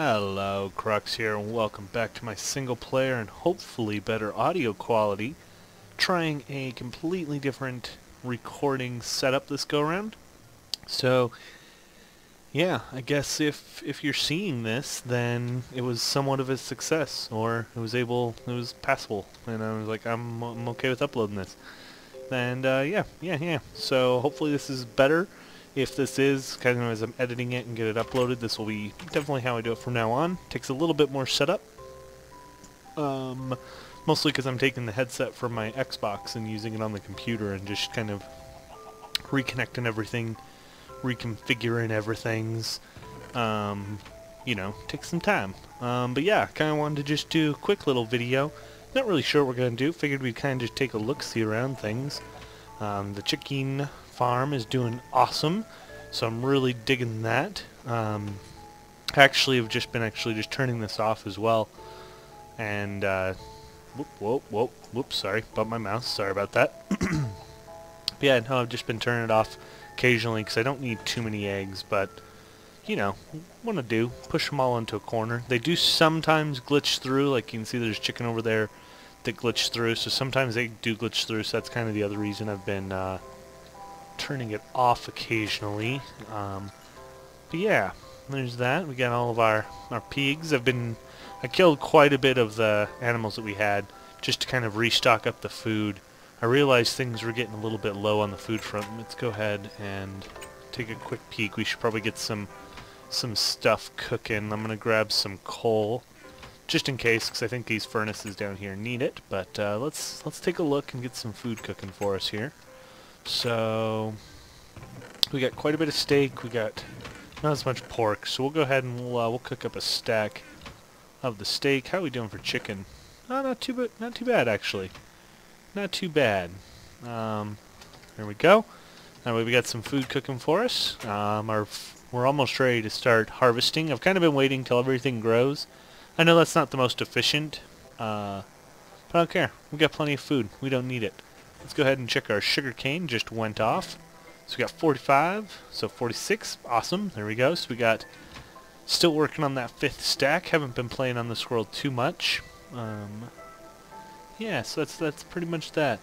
Hello, Crox here, and welcome back to my single player and hopefully better audio quality. Trying a completely different recording setup this go around. So, yeah, I guess if you're seeing this, then it was somewhat of a success, or it was passable, and I was like, I'm okay with uploading this. And yeah. So hopefully this is better. If this is, kind of as I'm editing it and get it uploaded, this will be definitely how I do it from now on. Takes a little bit more setup. Mostly because I'm taking the headset from my Xbox and using it on the computer and just kind of reconnecting everything, reconfiguring everything's, takes some time. But yeah, kind of wanted to just do a quick little video. Not really sure what we're going to do. Figured we'd kind of just take a look-see around things. The chicken farm is doing awesome, so I'm really digging that. Actually, I've just been just turning this off as well. And, whoops, sorry, bumped my mouse, sorry about that. Yeah, no, I've just been turning it off occasionally because I don't need too many eggs, but, you know, want to push them all into a corner. They do sometimes glitch through, like you can see there's chicken over there that glitch through, so sometimes they do glitch through, so that's kind of the other reason I've been turning it off occasionally. But yeah, there's that. We got all of our pigs. I killed quite a bit of the animals that we had just to kind of restock up the food. I realized things were getting a little bit low on the food front. Let's go ahead and take a quick peek. We should probably get some stuff cooking. I'm gonna grab some coal just in case, because I think these furnaces down here need it. But let's take a look and get some food cooking for us here. So we got quite a bit of steak. We got not as much pork, so we'll go ahead and we'll cook up a stack of the steak. How are we doing for chicken? Oh, not too bad actually. Not too bad. There we go. That way we got some food cooking for us. We're almost ready to start harvesting. I've kind of been waiting till everything grows. I know that's not the most efficient, but I don't care. We got plenty of food. We don't need it. Let's go ahead and check our sugar cane. Just went off. So we got 45, so 46. Awesome. There we go. So we got still working on that 5th stack. Haven't been playing on this world too much. Yeah, so that's pretty much that.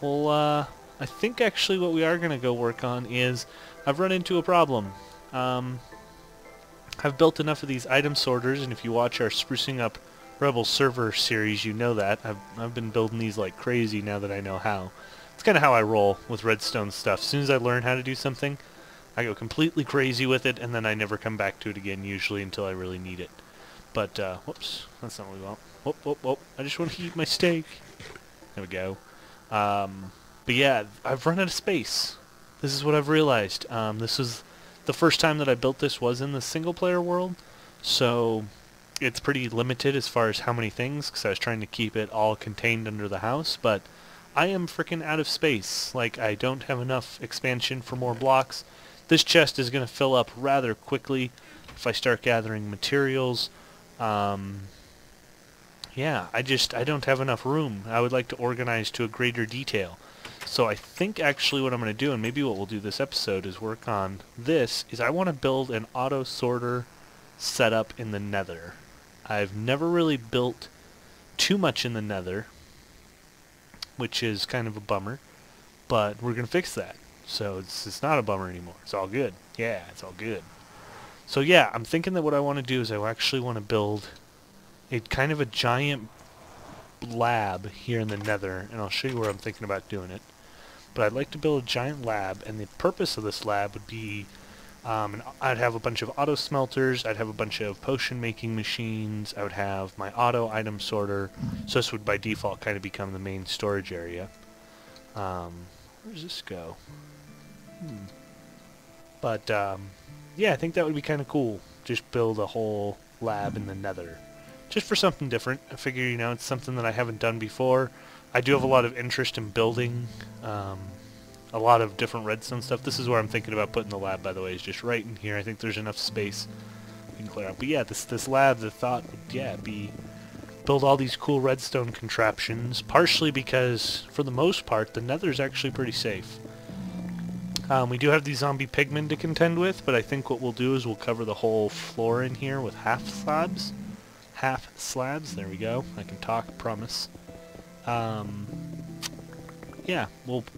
Well, I think actually what we are going to go work on is I've run into a problem. I've built enough of these item sorters, and if you watch our Sprucing Up Rebl server series, you know that. I've been building these like crazy now that I know how. It's kind of how I roll with redstone stuff. As soon as I learn how to do something, I go completely crazy with it, and then I never come back to it again, usually until I really need it. But, whoops, that's not what we want. Whoop. I just want to eat my steak. There we go. But yeah, I've run out of space. This is what I've realized. This is the first time that I built this was in the single-player world, so it's pretty limited as far as how many things, because I was trying to keep it all contained under the house, but I am freaking out of space. Like, I don't have enough expansion for more blocks. This chest is going to fill up rather quickly if I start gathering materials. Yeah, I don't have enough room. I would like to organize to a greater detail. So I think actually what I'm going to do, and maybe what we'll do this episode, is work on this, is I want to build an auto sorter setup in the nether. I've never really built too much in the nether, which is kind of a bummer, but we're going to fix that. So it's not a bummer anymore. It's all good. Yeah, it's all good. So yeah, I'm thinking that what I want to do is I actually want to build a kind of a giant lab here in the nether, and I'll show you where I'm thinking about doing it. But I'd like to build a giant lab, and the purpose of this lab would be I'd have a bunch of auto smelters, I'd have a bunch of potion making machines, I would have my auto item sorter, so this would by default kind of become the main storage area. Where does this go? But yeah, I think that would be kind of cool. Just build a whole lab in the nether. Just for something different. I figure, you know, it's something that I haven't done before. I do have a lot of interest in building a lot of different redstone stuff. This is where I'm thinking about putting the lab, by the way, is just right in here. I think there's enough space we can clear out. But yeah, this lab, the thought would, yeah, be build all these cool redstone contraptions, partially because, for the most part, the nether's actually pretty safe. We do have these zombie pigmen to contend with, but I think what we'll do is we'll cover the whole floor in here with half slabs. Half slabs, there we go. I can talk, promise. Yeah,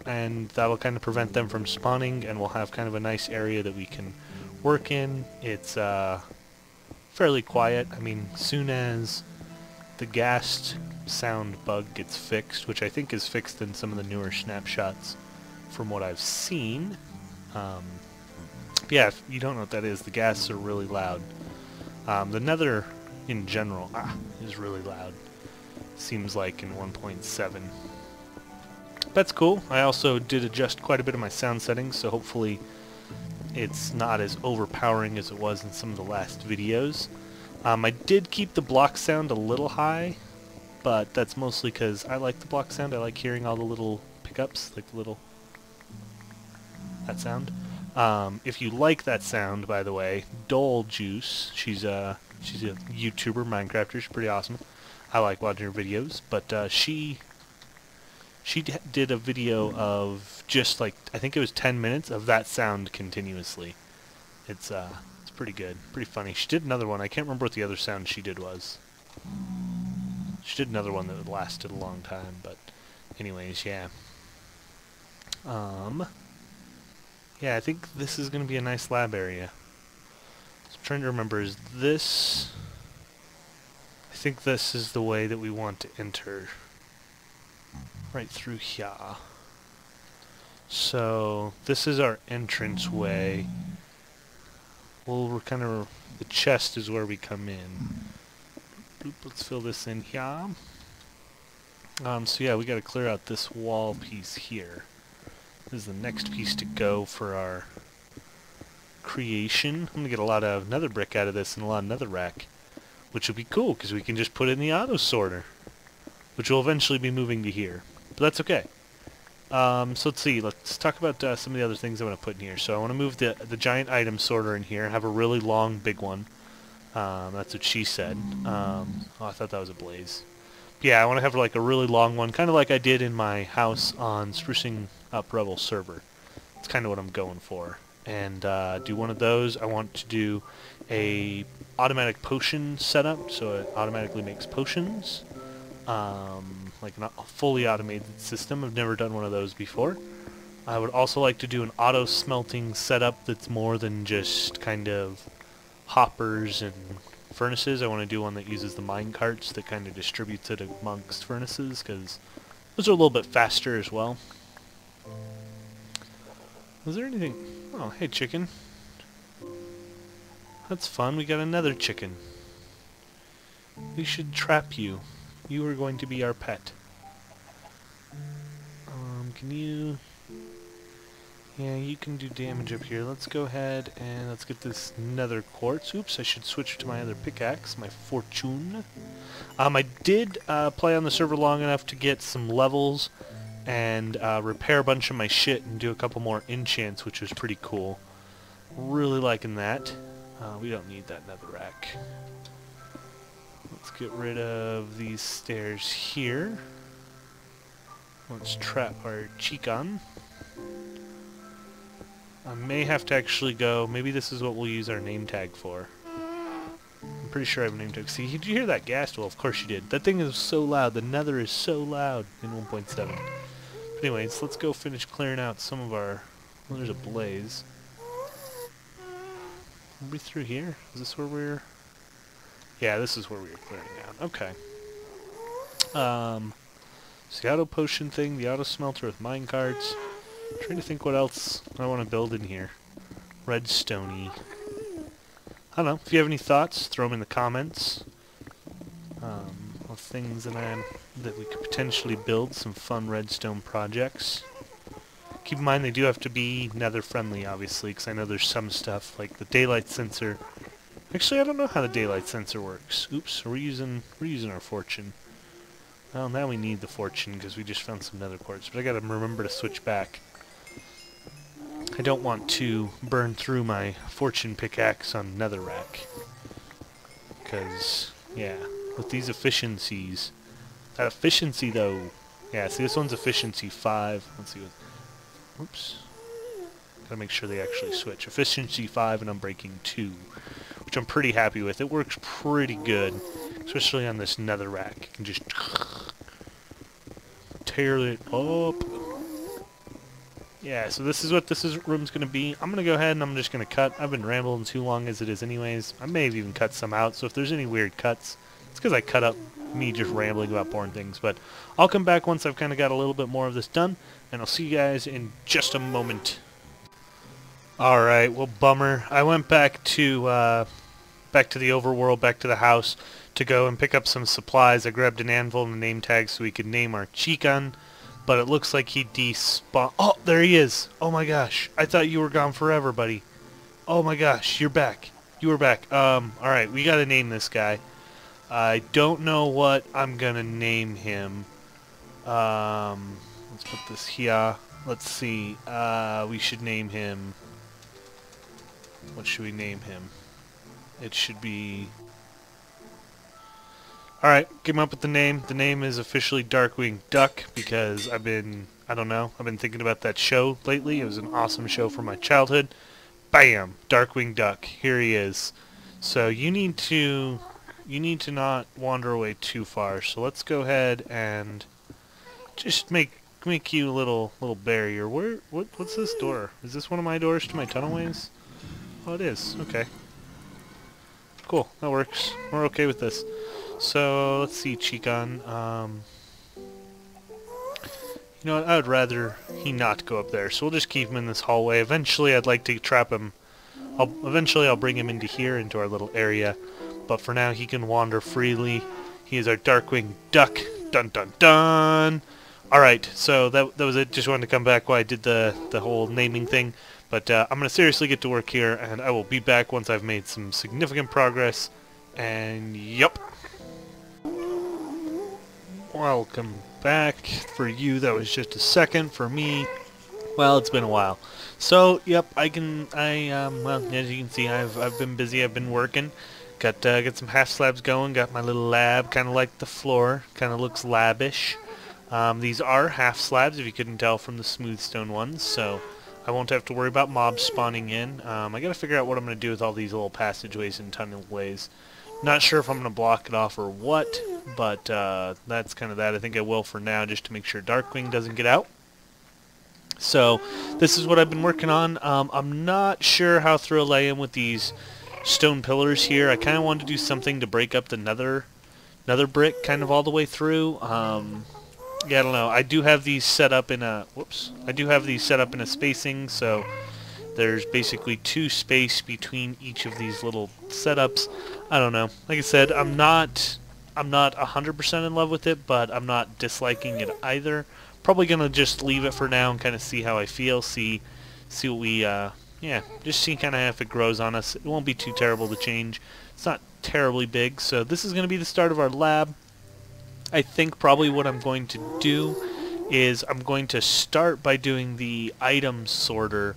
and that'll kind of prevent them from spawning, and we'll have kind of a nice area that we can work in. It's fairly quiet. I mean, soon as the ghast sound bug gets fixed, which I think is fixed in some of the newer snapshots from what I've seen. Yeah, if you don't know what that is, the ghasts are really loud. The nether in general is really loud. Seems like in 1.7. That's cool. I also did adjust quite a bit of my sound settings, so hopefully it's not as overpowering as it was in some of the last videos. I did keep the block sound a little high, but that's mostly because I like the block sound. I like hearing all the little pickups, like the little... that sound. If you like that sound, by the way, Dole Juice, she's a YouTuber, Minecrafter, she's pretty awesome. I like watching her videos, but she did a video of just like, I think it was 10 minutes of that sound continuously. It's pretty good, pretty funny. She did another one, I can't remember what the other sound she did was. She did another one that lasted a long time, but anyways, yeah. Yeah, I think this is going to be a nice lab area. I'm trying to remember, is this... I think this is the way that we want to enter. Right through here. So, this is our entrance way. We're kind of... the chest is where we come in. Boop, let's fill this in here. So yeah, we got to clear out this wall piece here. This is the next piece to go for our creation. I'm going to get a lot of nether brick out of this and a lot of nether rack, which will be cool because we can just put it in the auto sorter, which will eventually be moving to here. But that's okay. So let's see. Let's talk about some of the other things I want to put in here. So I want to move the giant item sorter in here. Have a really long, big one. That's what she said. Oh, I thought that was a blaze. Yeah, I want to have like a really long one, kind of like I did in my house on Sprucing Up Rebl server. That's kind of what I'm going for. And do one of those. I want to do a automatic potion setup, so it automatically makes potions. Like a fully automated system. I've never done one of those before. I would also like to do an auto smelting setup that's more than just kind of hoppers and furnaces. I want to do one that uses the mine carts that kind of distributes it amongst furnaces, because those are a little bit faster as well. Was there anything... oh, hey chicken. That's fun, we got another chicken. We should trap you. You are going to be our pet. Can you... yeah, you can do damage up here. Let's go ahead and let's get this nether quartz. Oops, I should switch to my other pickaxe, my fortune. I did play on the server long enough to get some levels and repair a bunch of my shit and do a couple more enchants, which was pretty cool. Really liking that. We don't need that nether rack. Let's get rid of these stairs here. Let's trap our chicken. I may have to actually go... maybe this is what we'll use our name tag for. I'm pretty sure I have a name tag. See, did you hear that ghast? Well, of course you did. That thing is so loud. The nether is so loud in 1.7. But anyways, let's go finish clearing out some of our... well, there's a blaze. Are we through here? Is this where we're... yeah, this is where we were clearing out. Okay. So the auto potion thing, the auto smelter with mine carts. Trying to think what else I want to build in here. Redstone-y. I don't know. If you have any thoughts, throw them in the comments. Of things that we could potentially build. Some fun redstone projects. Keep in mind they do have to be nether friendly, obviously, because I know there's some stuff like the daylight sensor. Actually, I don't know how the daylight sensor works. Oops, we're using our fortune. Well, now we need the fortune because we just found some nether quartz, but I gotta remember to switch back. I don't want to burn through my fortune pickaxe on netherrack. Because, yeah, with these efficiencies... that efficiency, though... yeah, see, this one's efficiency 5. Let's see what... oops. Gotta make sure they actually switch. Efficiency 5 and unbreaking 2, which I'm pretty happy with. It works pretty good, especially on this netherrack. You can just tear it up. Yeah, so this is what room's going to be. I'm going to go ahead and I'm just going to cut. I've been rambling too long as it is anyways. I may have even cut some out, so if there's any weird cuts, it's because I cut up me just rambling about boring things. But I'll come back once I've kind of got a little bit more of this done, and I'll see you guys in just a moment. Alright, well, bummer. I went back to the overworld, back to the house, to go and pick up some supplies. I grabbed an anvil and a name tag so we could name our Chikan. But it looks like he despawned. Oh, there he is. Oh my gosh. I thought you were gone forever, buddy. Oh my gosh, you're back. You were back. Alright, we gotta name this guy. I don't know what I'm gonna name him. Let's put this here. Let's see. We should name him... What should we name him? It should be... Alright, came up with the name. The name is officially Darkwing Duck because I've been thinking about that show lately. It was an awesome show from my childhood. Bam! Darkwing Duck. Here he is. So you need to not wander away too far. So let's go ahead and just make you a little barrier. What's this door? Is this one of my doors to my tunnelways? Oh, it is. Okay. Cool. That works. We're okay with this. So, let's see, Chikan. You know what? I would rather he not go up there, so we'll just keep him in this hallway. Eventually, I'd like to trap him. Eventually, I'll bring him into here, into our little area. But for now, he can wander freely. He is our Darkwing Duck. Dun dun dun! Alright, so that was it. Just wanted to come back while I did the whole naming thing. But I'm going to seriously get to work here, and I will be back once I've made some significant progress. And, yup. Welcome back. For you, that was just a second. For me, well, it's been a while. So, yep, well, as you can see, I've been busy. I've been working. Got some half slabs going. Got my little lab, kind of like the floor. Kind of looks lavish. These are half slabs, if you couldn't tell from the smooth stone ones. So I won't have to worry about mobs spawning in. I got to figure out what I'm going to do with all these little passageways and tunnelways. Not sure if I'm going to block it off or what, but that's kind of that. I think I will for now, just to make sure Darkwing doesn't get out. So this is what I've been working on. I'm not sure how thrilled I am with these stone pillars here. I kind of wanted to do something to break up the nether brick kind of all the way through. Yeah, I don't know. I do have these set up in a... Whoops. I do have these set up in a spacing, so there's basically 2 space between each of these little setups. I don't know. Like I said, I'm not 100% in love with it, but I'm not disliking it either. Probably gonna just leave it for now and kind of see how I feel. See what we yeah, just see kind of if it grows on us. It won't be too terrible to change. It's not terribly big, so this is gonna be the start of our lab. I think probably what I'm going to do is I'm going to start by doing the item sorter,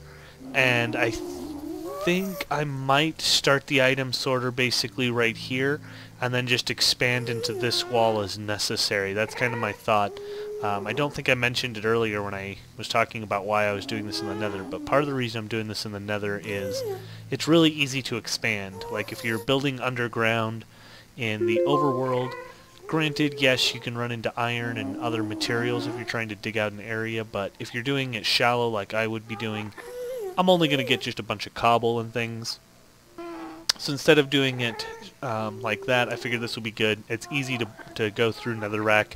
and I think I might start the item sorter basically right here and then just expand into this wall as necessary. That's kind of my thought. I don't think I mentioned it earlier when I was talking about why I was doing this in the nether, but part of the reason I'm doing this in the nether is it's really easy to expand. Like if you're building underground in the overworld, granted, yes, you can run into iron and other materials if you're trying to dig out an area, but if you're doing it shallow like I would be doing, I'm only going to get just a bunch of cobble and things. So instead of doing it like that, I figured this would be good. It's easy to go through netherrack.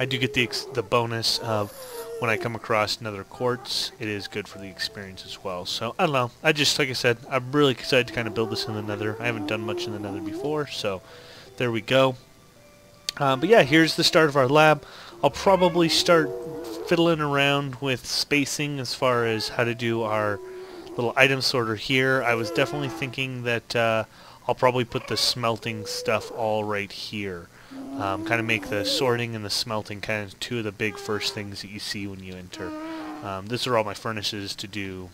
I do get the bonus of when I come across nether quartz, it is good for the experience as well. So, I don't know. Like I said, I'm really excited to kind of build this in the nether. I haven't done much in the nether before, so there we go. But yeah, here's the start of our lab. I'll probably start fiddling around with spacing as far as how to do our little item sorter here. I was definitely thinking that I'll probably put the smelting stuff all right here. Kind of make the sorting and the smelting kind of 2 of the big first things that you see when you enter. These are all my furnaces to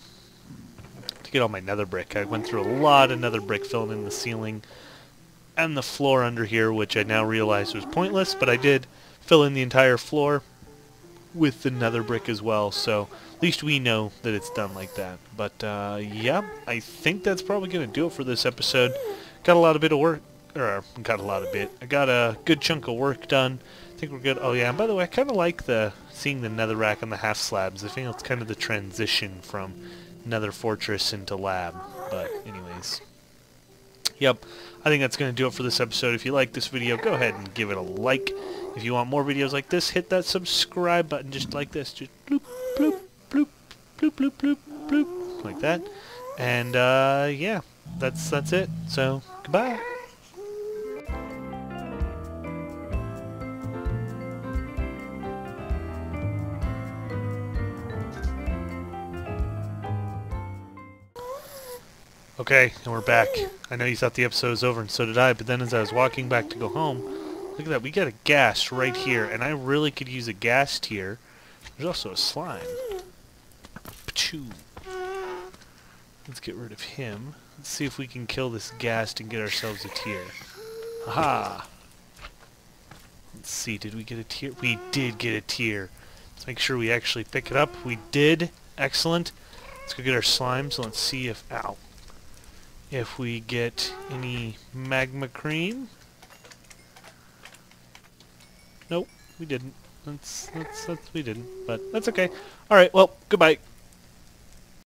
get all my nether brick. I went through a lot of nether brick filling in the ceiling and the floor under here, which I now realize was pointless, but I did fill in the entire floor. with the nether brick as well, so at least we know that it's done like that. But yeah, I think that's probably going to do it for this episode. Got a lot of bit of work, or I got a good chunk of work done. I think we're good. Oh yeah, and by the way, I kind of like seeing the nether rack on the half slabs. I think it's kind of the transition from nether fortress into lab. But anyways, yep, I think that's going to do it for this episode. If you like this video, go ahead and give it a like. If you want more videos like this, hit that subscribe button just like this. Just bloop, bloop, bloop, bloop, bloop, bloop, bloop, like that. And yeah, that's it. So, goodbye. Okay, and we're back. I know you thought the episode was over, and so did I, but then as I was walking back to go home, look at that, we got a ghast right here, and I really could use a ghast here. There's also a slime. Pachoo. Let's get rid of him. Let's see if we can kill this ghast and get ourselves a tier. Aha! Let's see, did we get a tier? We did get a tier. Let's make sure we actually pick it up. We did. Excellent. Let's go get our slimes. Let's see if... Ow. If we get any magma cream. Nope, we didn't. We didn't, but that's okay. Alright, well, goodbye.